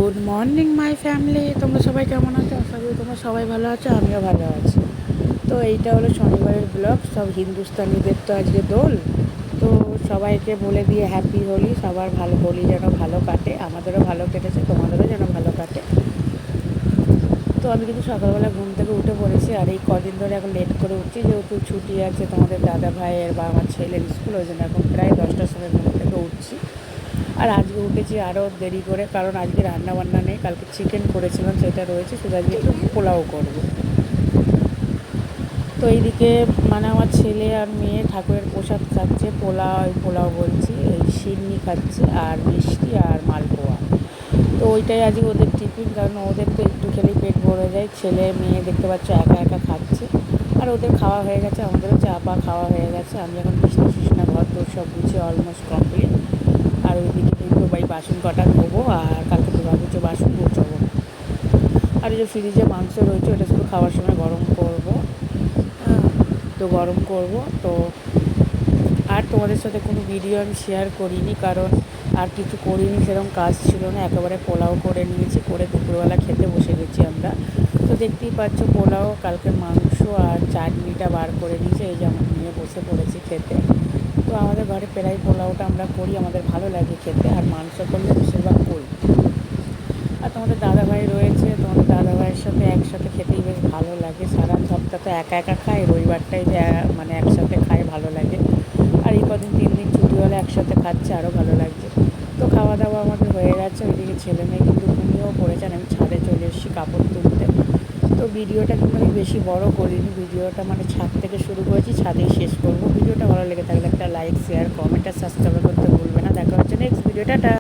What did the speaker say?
Good morning my family. তোমরা সবাই কেমন আছো? আশা করি তোমরা সবাই ভালো আছো, আমিও ভালো আছি। তো এইটা হলো শনিবারের ব্লগ। সব হিন্দুস্তানিদের তো আজকে দোল, তো সবাইকে বলে দিয়ে হ্যাপি হোলি। সবার ভালো হোলি যেন ভালো কাটে, আমাদেরও ভালো কেটেছে, তোমাদেরও যেন ভালো কাটে। তো আমি কিন্তু সকালবেলা ঘুম থেকে উঠে পড়েছি, আর এই কদিন ধরে এখন লেট করে উঠছি, যেহেতু ছুটি আছে তোমাদের দাদা ভাইয়ের বা আমার ছেলের স্কুল, ওই জন্য এখন প্রায় 10টার সময় ঘুম থেকে উঠছি। আর আজকে উঠেছি আরও দেরি করে, কারণ আজকে রান্নাবান্না নেই। কালকে চিকেন করেছিলাম, সেটা রয়েছে, শুধু আজকে একটু পোলাও করবো। তো এইদিকে মানে আমার ছেলে আর মেয়ে ঠাকুরের প্রসাদ খাচ্ছে, পোলাও বলছি, এই সিন্নি খাচ্ছে, আর মিষ্টি আর মালপোয়া। তো ওইটাই আজকে ওদের টিফিন, কারণ ওদের তো একটু খেলেই পেট ভরে যায়। ছেলে মেয়ে দেখতে পাচ্ছ একা একা খাচ্ছে, আর ওদের খাওয়া হয়ে গেছে, আমাদেরও চা পা খাওয়া হয়ে গেছে। আমি এখন বিছনা ফিছনা ঘর তোর সব গুছিয়ে অলমোস্ট কমপ্লিট। আর ওইদিকে কিন্তু বাসন কটা ধোবো, আর কালকে কিছু বাসন গুছাবো। আর এই যে ফ্রিজে মাংস রয়েছে, ওটা শুধু খাওয়ার সময় গরম করব। তো গরম করব তো। আর তোমাদের সাথে কোনো ভিডিও আমি শেয়ার করিনি, কারণ আর কিছু করিনি, সেরকম কাজ ছিল না। একেবারে পোলাও করে নিয়েছি, করে দুপুরবেলা খেতে বসে গেছি আমরা। তো দেখতেই পাচ্ছ পোলাও, কালকে মাংস আর চাটনিটা বার করে নিয়েছি, এই যেমন নিয়ে বসে পড়েছি খেতে। তো আমাদের ঘরে প্রায় পোলাওটা আমরা করি, আমাদের ভালো লাগে খেতে, আর মাংস করলে বেশিরভাগ করি। আর তোমাদের দাদাভাই রয়েছে, তোমাদের দাদাভাইয়ের সাথে একসাথে খেতেই বেশ ভালো লাগে। সারা সপ্তাহ তো একা একা খাই, রবিবারটাই যে মানে একসাথে খাই, ভালো লাগে। আর এই কদিন 3 দিন ছুটি হলে একসাথে খাচ্ছে, আরও ভালো লাগছে। তো খাওয়া দাওয়া আমাদের হয়ে গেছে, ওইদিকে ছেলে মেয়ে কিন্তু ঘুমিয়েও পড়েছেন। আমি ছাদে চলে এসেছি কাপড় তুলতে। তো ভিডিওটা কিন্তু আমি বেশি বড় করিনি, ভিডিওটা মানে ছাদ থেকে শুরু করেছি, ছাদেই শেষ করবো। ভিডিওটা ভালো লেগে থাকলে একটা লাইক, শেয়ার, কমেন্ট আর সাবস্ক্রাইব করতে ভুলবে না। দেখা হচ্ছে নেক্সট ভিডিওটা।